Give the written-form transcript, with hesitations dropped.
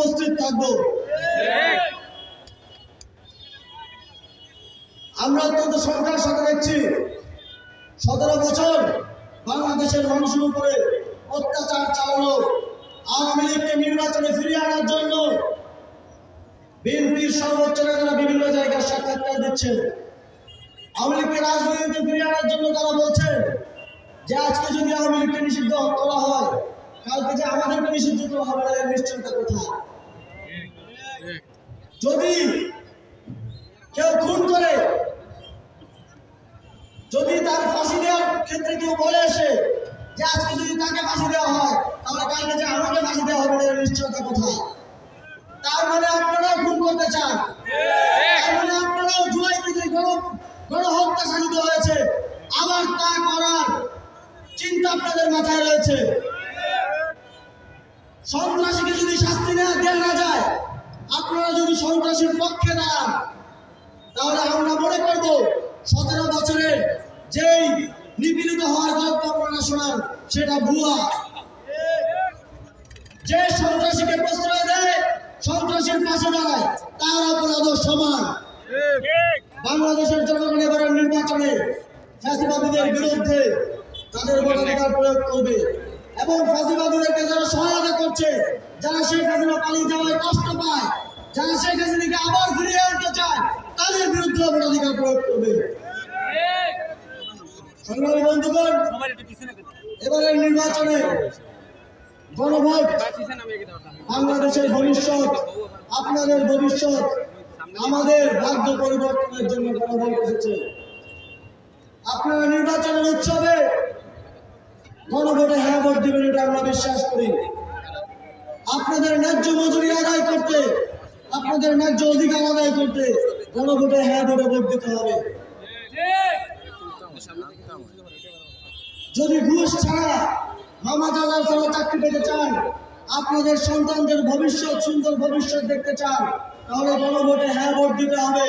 উপস্থিত থাকবো। আমরা অত্যন্ত সংখ্যার সাথে দেখছি 17 বছর বাংলাদেশের মানুষের উপরে অত্যাচার চালানো আওয়ামী লীগকে নির্বাচনে ফিরিয়ে আনার জন্য বিএনপির সর্বোচ্চ নেতারা বিভিন্ন জায়গায় সাক্ষাৎকার দিচ্ছেন। আওয়ামী লীগকে রাজনীতিতে ফিরিয়ে আনার জন্য তারা বলছেন যে আজকে যদি আওয়ামী লীগকে নিষিদ্ধ করা হয়, কালকে যে আমাদেরকে নিষিদ্ধ করা হবে না, এর নিশ্চয়তা কোথায়? যদি কেউ খুন করে, যদি তার ফাঁসি দেওয়ার ক্ষেত্রে কেউ বলে আসে যে আজকে যদি তাকে ফাঁসি দেওয়া হয়, তাহলে কালকে যে আমাকে ফাঁসি দেওয়া হবে না, এর নিশ্চয়তা কোথায়? তার মানে আপনারাও খুন করতে চান, তার মানে আপনারাও জুলাই থেকে গণহত্যা সাজিত হয়েছে, আবার তা করার চিন্তা আপনাদের মাথায় রয়েছে। সন্ত্রাসীকে যদি শাস্তি দেওয়া না যায়, আপনারা যদি সন্ত্রাসীর পক্ষে দাঁড়ান, তাহলে আমরা মনে করব 17 বছরের যেই নিপীড়িত হওয়ার গল্প আপনারা শোনান সেটা ভুয়া। যে সন্ত্রাসীকে প্রশ্রয় দেয়, সন্ত্রাসীর পাশে দাঁড়ায়, তার অপরাধ সমান। বাংলাদেশের জনগণ এবারের নির্বাচনে ফ্যাসিবাদীদের বিরুদ্ধে তাদের ভোটাধিকার প্রয়োগ করবে এবং ফ্যাসিবাদীদেরকে যারা সহায়তা করছে, যারা শেখ হাসিনা পালিয়ে যাওয়ায় কষ্ট পায়, যারা শেখ হাসিনাকে আবার ফিরিয়ে আনতে চায়, তাদের বিরুদ্ধে ভোটাধিকার প্রয়োগ করবে। সংগ্রামী বন্ধুগণ, এবারের নির্বাচনে গণভোট বাংলাদেশের ভবিষ্যৎ, আপনাদের ভবিষ্যৎ, আমাদের ভাগ্য পরিবর্তনের জন্য গণভোট এসেছে। আপনারা নির্বাচনের উৎসবে গণভোটে হ্যাঁ ভোট দিবেন, এটা আমরা বিশ্বাস করি। আপনাদের ন্যায্য মজুরি আদায় করতে, আপনাদের ন্যায্য অধিকার আদায় করতে গণভোটে হ্যাঁ ভোটে ভোট দিতে হবে। যদি ঘুষ ছাড়া, মামা দাদা ছাড়া চাকরি পেতে চান, আপনাদের সন্তানদের ভবিষ্যৎ, সুন্দর ভবিষ্যৎ দেখতে চান, তাহলে গণভোটে হ্যাঁ ভোট দিতে হবে।